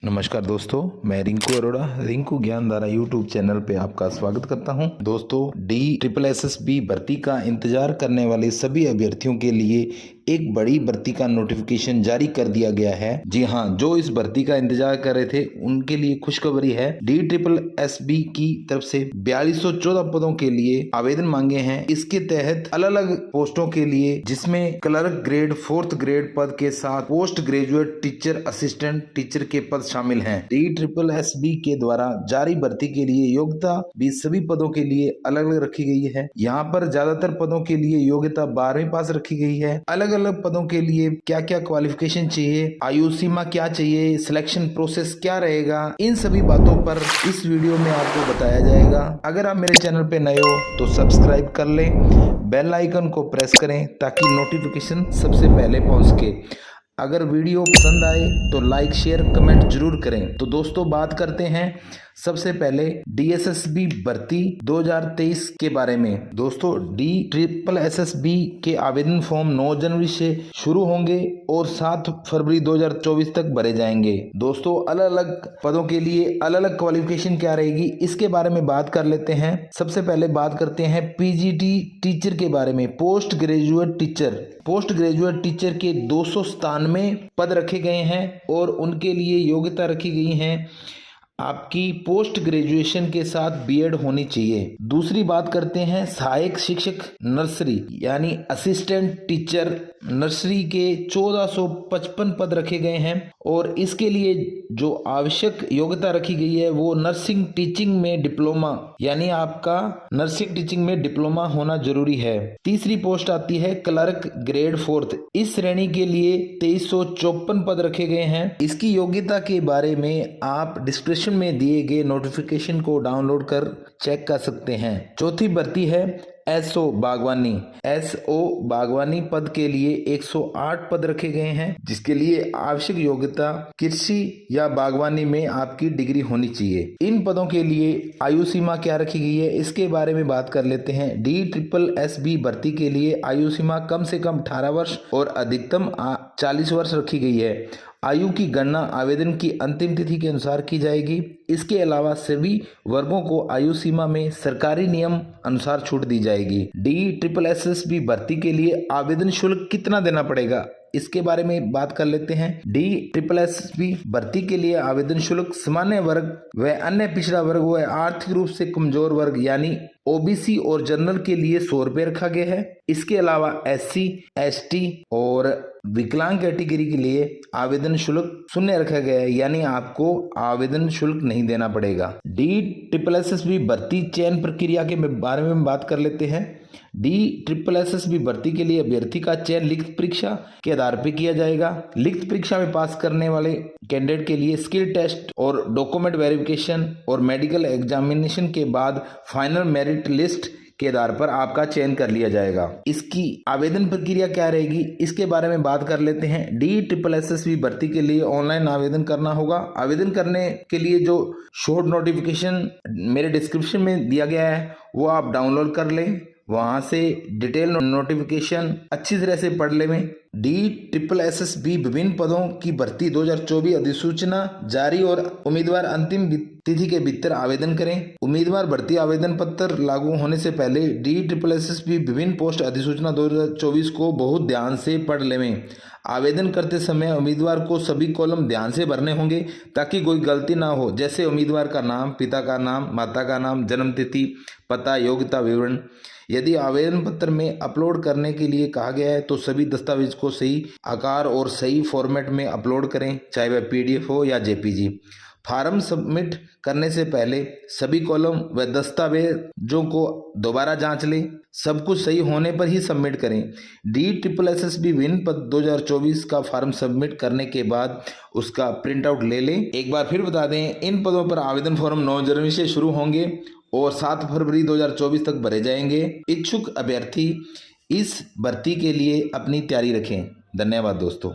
नमस्कार दोस्तों, मैं रिंकू अरोड़ा रिंकू ज्ञानधारा यूट्यूब चैनल पे आपका स्वागत करता हूं। दोस्तों, DSSB भर्ती का इंतजार करने वाले सभी अभ्यर्थियों के लिए एक बड़ी भर्ती का नोटिफिकेशन जारी कर दिया गया है। जी हां, जो इस भर्ती का इंतजार कर रहे थे उनके लिए खुशखबरी है। DSSB की तरफ से 4214 पदों के लिए आवेदन मांगे हैं। इसके तहत अलग अलग पोस्टों के लिए, जिसमें क्लर्क ग्रेड 4th ग्रेड पद के साथ post graduate teacher, assistant teacher के पद शामिल हैं। DSSB के द्वारा जारी भर्ती के लिए योग्यता भी सभी पदों के लिए अलग अलग रखी गई है। यहाँ पर ज्यादातर पदों के लिए योग्यता 12वीं पास रखी गई है। अलग अलग पदों के लिए क्या क्या क्वालिफिकेशन चाहिए, आयु सीमा क्या चाहिए, सिलेक्शन प्रोसेस क्या रहेगा, इन सभी बातों पर इस वीडियो में आपको बताया जाएगा। अगर आप मेरे चैनल पे नए हो तो सब्सक्राइब कर लें, बेल आइकन को प्रेस करें ताकि नोटिफिकेशन सबसे पहले पहुंच सके। अगर वीडियो पसंद आए तो लाइक शेयर कमेंट जरूर करें। तो दोस्तों, बात करते हैं सबसे पहले DSSB भर्ती 2023 के बारे में। दोस्तों, DSSB के आवेदन फॉर्म 9 जनवरी से शुरू होंगे और 7 फरवरी 2024 तक भरे जाएंगे। दोस्तों, अलग अलग पदों के लिए अलग अलग क्वालिफिकेशन क्या रहेगी, इसके बारे में बात कर लेते हैं। सबसे पहले बात करते हैं PGT टीचर के बारे में। पोस्ट ग्रेजुएट टीचर के 297 पद रखे गए हैं और उनके लिए योग्यता रखी गई है आपकी पोस्ट ग्रेजुएशन के साथ B.Ed होनी चाहिए। दूसरी बात करते हैं सहायक शिक्षक नर्सरी यानी असिस्टेंट टीचर नर्सरी के 1455 पद रखे गए हैं और इसके लिए जो आवश्यक योग्यता रखी गई है वो नर्सिंग टीचिंग में डिप्लोमा, यानी आपका नर्सिंग टीचिंग में डिप्लोमा होना जरूरी है। तीसरी पोस्ट आती है क्लर्क ग्रेड 4th। इस श्रेणी के लिए 2354 पद रखे गए हैं। इसकी योग्यता के बारे में आप डिस्क्रिप्शन में दिए गए नोटिफिकेशन को डाउनलोड कर चेक कर सकते हैं। चौथी भर्ती है SO बागवानी पद के लिए 108 पद रखे गए हैं, जिसके लिए आवश्यक योग्यता कृषि या बागवानी में आपकी डिग्री होनी चाहिए। इन पदों के लिए आयु सीमा क्या रखी गई है, इसके बारे में बात कर लेते हैं। DSSB भर्ती के लिए आयु सीमा कम से कम 18 वर्ष और अधिकतम 40 वर्ष रखी गई है। आयु की गणना आवेदन की अंतिम तिथि के अनुसार की जाएगी। इसके अलावा सभी वर्गों को आयु सीमा में सरकारी नियम अनुसार छूट दी जाएगी। DSSB भर्ती के लिए आवेदन शुल्क कितना देना पड़ेगा, इसके बारे में बात कर लेते हैं। DSSB भर्ती के लिए आवेदन शुल्क सामान्य वर्ग व अन्य पिछड़ा वर्ग व आर्थिक रूप से कमजोर वर्ग यानी OBC और जनरल के लिए 100 रुपये रखा गया है। इसके अलावा SC, ST और विकलांग कैटेगरी के लिए आवेदन शुल्क 0 रखा गया है, यानी आपको आवेदन शुल्क नहीं देना पड़ेगा। DSSB भर्ती चयन प्रक्रिया के बारे में बात कर लेते हैं। DSSB भर्ती के लिए अभ्यर्थी का चयन लिखित परीक्षा के आधार पर किया जाएगा। लिखित परीक्षा में पास करने वाले कैंडिडेट के लिए स्किल टेस्ट और डॉक्यूमेंट वेरिफिकेशन और मेडिकल एग्जामिनेशन के बाद फाइनल मेरिट लिस्ट के आधार पर आपका चयन कर लिया जाएगा। इसकी आवेदन प्रक्रिया क्या रहेगी, इसके बारे में बात कर लेते हैं। DSSB भर्ती के लिए ऑनलाइन आवेदन करना होगा। आवेदन करने के लिए जो शॉर्ट नोटिफिकेशन मेरे डिस्क्रिप्शन में दिया गया है वो आप डाउनलोड कर लें, वहां से डिटेल नोटिफिकेशन अच्छी तरह से पढ़ लें। DSSB विभिन्न पदों की भर्ती 2024 अधिसूचना जारी और उम्मीदवार अंतिम तिथि के भीतर आवेदन करें। उम्मीदवार भर्ती आवेदन पत्र लागू होने से पहले DSSB विभिन्न पोस्ट अधिसूचना 2024 को बहुत ध्यान से पढ़ लें। आवेदन करते समय उम्मीदवार को सभी कॉलम ध्यान से भरने होंगे ताकि कोई गलती ना हो, जैसे उम्मीदवार का नाम, पिता का नाम, माता का नाम, जन्म तिथि, पता, योग्यता विवरण। यदि आवेदन पत्र में अपलोड करने के लिए कहा गया है तो सभी दस्तावेज को सही आकार और सही फॉर्मेट में अपलोड करें, चाहे वह PDF हो या JPG। फार्म सबमिट करने से पहले सभी कॉलम व दस्तावेजों को दोबारा जांच लें। सब कुछ सही होने पर ही सबमिट करें। DSSB विन पद 2024 का फॉर्म सबमिट करने के बाद उसका प्रिंट आउट ले लें। एक बार फिर बता दें, इन पदों पर आवेदन फॉर्म 9 जनवरी से शुरू होंगे और 7 फरवरी 2024 तक भरे जाएंगे। इच्छुक अभ्यर्थी इस भर्ती के लिए अपनी तैयारी रखें। धन्यवाद दोस्तों।